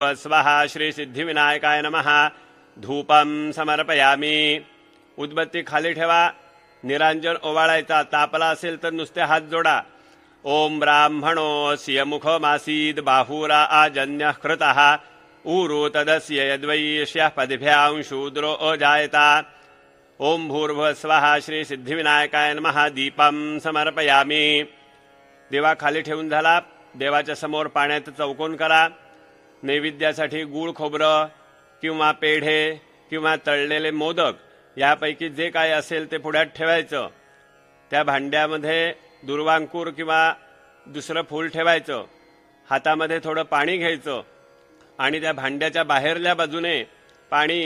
स्वाहा श्री सिद्धिविनायकाय नमः। धूपम समर्पयामी। उदबत्ती खाली ठेवा, निरांजन ओवाळायचा। तापला असेल तर नुसते हात जोडा। ओम ब्राह्मणोऽस्य मुखमासीद बाहुरा आजन्यः कृतः ऊरु तदस्य यद्वैश्यः पदभ्यां शूद्रो अजायता। ओम भूर्भुवः स्वः श्री सिद्धिविनायकाय नमः। दीपम समर्पयामी। देवा खाली ठेवून झाला, देवाच्या समोर पाण्यात चौकोन करा। नैवेद्यासाठी गूळ खोबरं किंवा पेढे किंवा तळलेले मोदक यापैकी जे काय असेल ते पुढ्यात ठेवायचं। त्या भांड्यामध्ये दुर्वांकूर किंवा दुसरं फूल ठेवायचं। हातामध्ये थोडं पाणी घ्यायचं आणि त्या भांड्याच्या बाहेरल्या बाजूने पाणी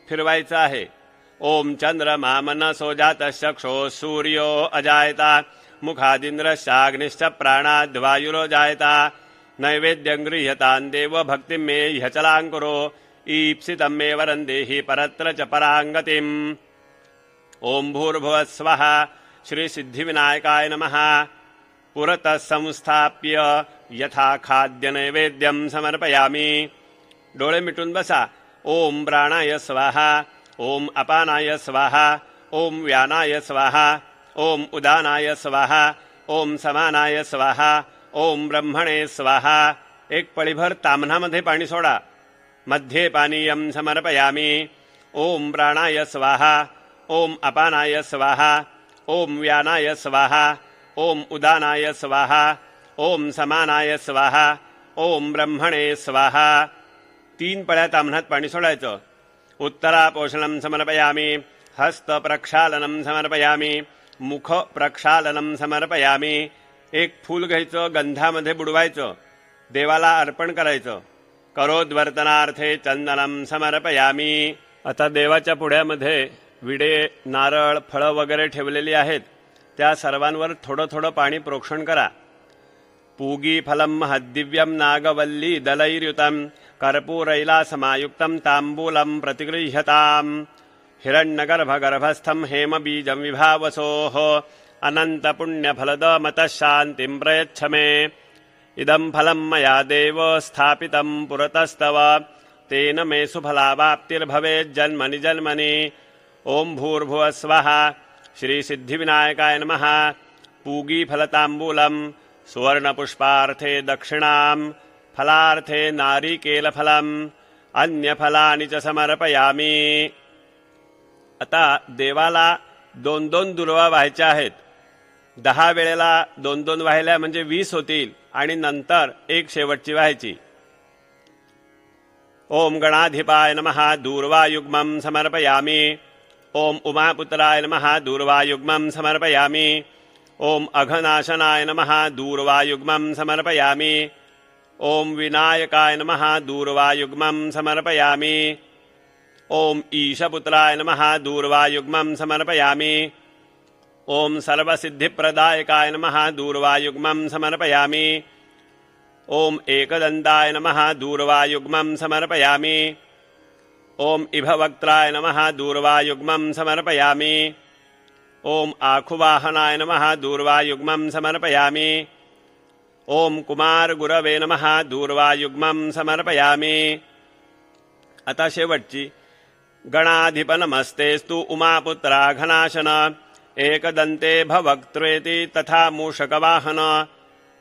फिरवायचं आहे। ओम चंद्रमा मनसो जातश्चक्षो सूर्यो अजायता मुखादिंद्रश्चाग्निश्च प्राणाद्वायुरो जायता। नैवेद्यं गृह्यतां देव भक्तिं मे ह्यचलाङ्कुरो ईप्सितं मे वरं देहि परत्र च पराङ्गतिम्। ओम भूर्भुवः स्वः श्री सिद्धिविनायकाय नमः। पुरतः संस्थाप्य यथा खाद्य नैवेद्यं समर्पयामी। डोळे मिटून बसा। ओम प्राणाय स्वाहा। ओम अपानाय स्वाहा। ओम व्यानाय स्वाहा। ओम उदानाय स्वाहा। ओम समानाय स्वाहा। ओम ब्रह्मणे स्वाहा। एक पळीभर ताम्हणामध्ये पाणी सोडा। मध्ये पानीयं समर्पयामी। ओम प्राणाय स्वाहा। ओम अपानाय स्वाहा। ओम व्यानाय स्वाहा। ओम उदानाय स्वाहा। ओम समानाय स्वाहा। ओम ब्रह्मणे स्वाहा। 3 पळ्या ताम्हणात पाणी सोडायचं। उत्तरापोषणं समर्पयामी। हस्त प्रक्षालनं समर्पयामी। मुख प्रक्षालनं समर्पयामी। एक फूल घ्यायचं, गंधामध्ये बुडवायचं, देवाला अर्पण करायचं। करोद्वर्तनार्थे चंदनं समर्पयामी। आता देवाच्या पुढ्यामध्ये विडे, नारळ, फळं वगैरे ठेवलेली आहेत, त्या सर्वांवर थोडं थोडं पाणी प्रोक्षण करा। पूगी फलं महद्दिव्यं नागवल्ली दलैर्युतं कर्पूरैलासमायुक्तं ताम्बूलं प्रतिगृह्यताम्। हिरण्यगर्भगर्भस्थं हेमबीजं विभावसोः अनन्तपुण्यफलदमतः शान्तिं प्रयच्छ मे। इदं फलं मया देव स्थापितं पुरतस्तव तेन मे सुफलावाप्तिर्भवेज्जन्मनि जन्मनि। ओम भूर्भुवः स्वः श्री सिद्धिविनायकाय नमः। पूगी फलताम्बूलं सुवर्णपुष्पार्थे दक्षिणां फलार्थे नारिकेलफलम् अन्यफलानि च समर्पयामी। आता देवाला 2-2 दुर्वा व्हायच्या आहेत। 10 वेळेला 2-2 वाहिल्या म्हणजे 20 होतील आणि नंतर एक शेवटची व्हायची। ओम गणाधिपाय नमः। दूर्वायुग्मं समर्पयामी। ओम उमापुत्राय नमः। दूर्वायुग्मं समर्पयामी। ओम अघनाशनाय नमः। दूर्वायुग्मं समर्पयामी। ओम विनायकाय नमः। दूर्वायुग्मं समर्पयामी। ओम ईशपुत्राय नमः। दूर्वायुग्मं समर्पयामी। ओम सर्वसिद्धिप्रदायकाय नमः। दूर्वायुग्मं समर्पयामी। ओम एकदन्ताय नमः। दूर्वायुग्मं समर्पयामी। ओम इभवक्त्राय नमः। दूर्वायुग्मं समर्पयामी। ओम आखुवाहनाय नमः। दूर्वायुग्मं समर्पयामी। ओम कुमारगुरवे नमः। दूर्वायुग्मं समर्पयामी। आता शेवटची। गणाधिपनमस्तेस्तु उमापुत्रा घनाशन एकदन्ते भवक्त्रेति तथा मूषकवाहन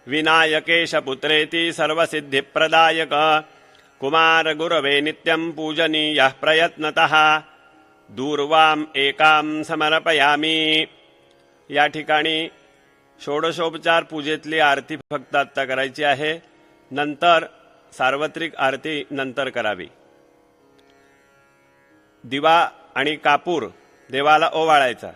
विनायकेशपुत्रेति सर्वसिद्धिप्रदायक कुमारगुरवे नित्यं पूजनीयः प्रयत्नतः दूर्वाम् एकां समर्पयामी। या ठिकाणी षोडशोपचार पूजेतली आरती फक्त आत्ता करायची आहे, नंतर सार्वत्रिक आरती नंतर करावी। दिवा आणि कापूर देवाला ओवाळायचा।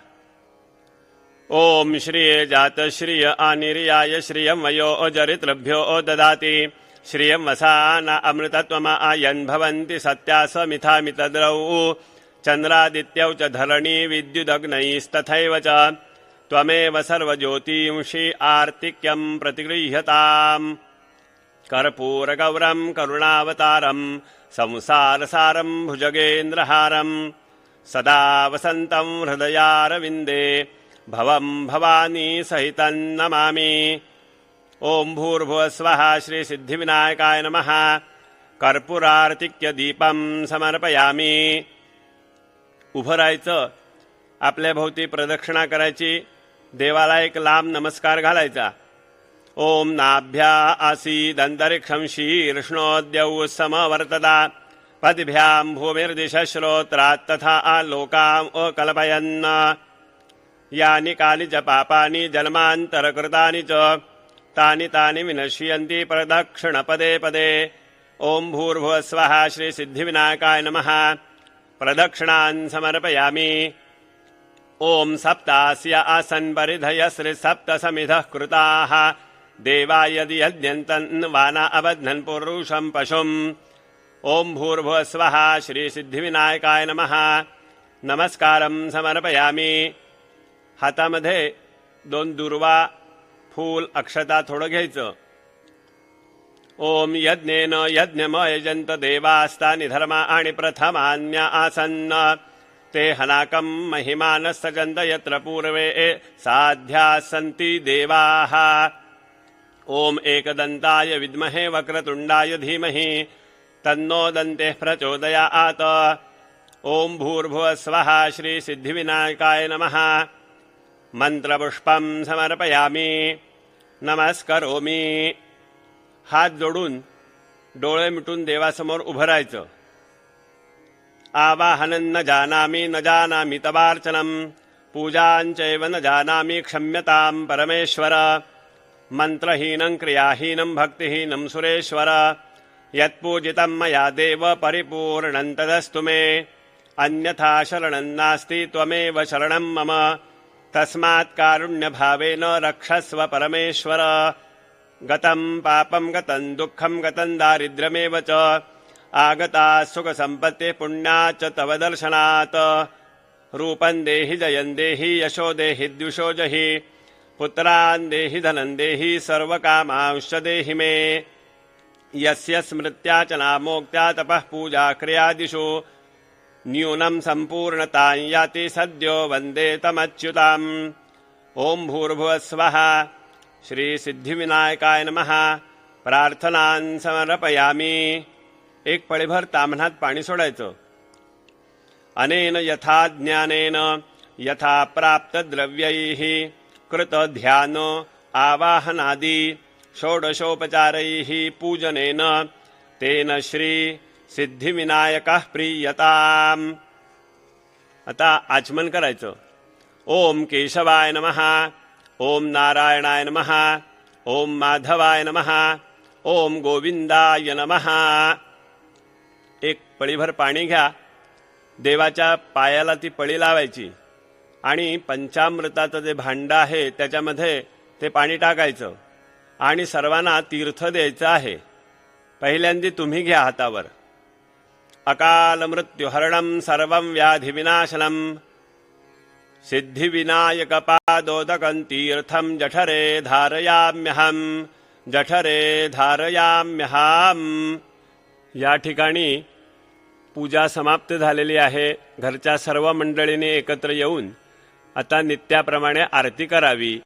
ओम श्रिये जात श्रिय आनिर्याय श्रियं वयो अजरित्रभ्यो ददाति श्रियं वसाना अमृतत्वमा आयन् भवन्ति सत्यासमिथामितद्रौ चन्द्रादित्यौ च धरणी विद्युदग्नैस्तथैव च त्वमेव सर्वज्योतिंषि आर्तिक्यं प्रतिगृह्यताम्। कर्पूरगौरं करुणावतारं संसारसारं भुजगेन्द्रहारं सदा वसन्तं हृदयारविन्दे भवं भवानी सहितं नमामि। ओम भूर्भुवः स्वः श्री सिद्धिविनायकाय नमः। कर्पूरार्तिक्य दीपम समर्पयामी. उभं राहायचं, आपल्या भोवती प्रदक्षिणा करायची, देवाला एक लांब नमस्कार घालायचा. ओम नाभ्या आसीदंतरिक्षं शीर्ष्णोद्यौ समवर्तता पतिभ्यां भूमिर्दिशश्रोत्रात् तथा आलोकाम् अकल्पयन्. यानि कानि च पापानि जन्मान्तरकृतानि च तानि तानि विनश्यन्ति प्रदक्षिणपदे पदे. ओम भूर्भुवः स्वः श्री सिद्धिविनायकाय नमः. प्रदक्षिणान् समर्पयामि. ओम सप्तास्य आसन् परिधय श्री सप्तसमिधः कृताः देवा यदि यज्ञन्तन् वाना अबध्नन् पुरुषं पशुम्. ओम भूर्भुवः स्वः श्री सिद्धिविनायकाय नमः. नमस्कारं समर्पयामि. हातामध्ये 2 दुर्वा, फूल, अक्षता थोडं घ्यायचं. ओम यज्ञेन यज्ञमयजन्त देवास्तानि धर्माणि प्रथमान्य आसन्न ते हनाकं महिमानस्तजन्त यत्र पूर्वे साध्याः सन्ति देवाः. ओम एकदन्ताय विद्महे वक्रतुण्डाय धीमहि तन्नो दन्तेः प्रचोदयात्. ओम भूर्भुवः स्वः श्री सिद्धिविनायकाय नमः. मंत्रपुष्पं समर्पयामि. नमस्करोमि. हात जोडून डोळे मिटून देवासमोर उभं राहायचं. आवाहनं न जानामि तवार्चनं पूजांचैव न जानामि क्षम्यतां परमेश्वर. मंत्रहीनं क्रियाहीनं भक्तिहीनं सुरेश्वर. यत्पूजितं मया देव परिपूर्णं तदस्तु मे. अन्यथा शरणं नास्ति त्वमेव शरणं मम. तस्मात् कारुण्यभावेन रक्षस्व परमेश्वर. गतं पापं गतं दुःखं गतं दारिद्र्यमेव च आगता सुखसम्पत्तिः पुण्याच्च तव दर्शनात्. रूपं देहि जयं देहि यशो देहि द्विषो जहि पुत्रान् देहि धनं देहि सर्वकामांश्च देहि मे. यस्य स्मृत्या च नामोक्त्या तपः पूजा क्रियादिषु न्यूनं सम्पूर्णतां याति सद्यो वन्दे तमच्युताम्. ओम भूर्भुवः स्वः श्री सिद्धिविनायकाय नमः. प्रार्थनान् समर्पयामि. एक पळीभर ताम्हणात पाणी सोडायचं. अनेन यथा ज्ञानेन यथा प्राप्त द्रव्यैः कृत ध्यान आवाहनादि षोडशोपचारैः पूजनेन तेन श्री सिद्धिविनायकः प्रीयताम्. आता आचमन करायचं. ओम केशवाय नमः. ओम नारायणाय नमः. ओम माधवाय नमः. ओम गोविंदाय नमः. एक पळीभर पाणी घ्या. देवाच्या पायाला ती पळी लावायची आणि पंचामृताचं जे भांड आहे त्याच्यामध्ये ते पाणी टाकायचं आणि सर्वांना तीर्थ द्यायचं आहे. पहिल्यांदा तुम्ही घ्या हातावर. अकाल मृत्युहरणं सर्वं व्याधिविनाशनं सिद्धिविनायकपादोदकं तीर्थं जठरे धारयाम्यहं. जठरे धारयाम्यहं. या ठिकाणी पूजा समाप्त झालेली आहे. घरच्या सर्व मंडळींनी एकत्र येऊन आता नित्याप्रमाणे आरती करावी.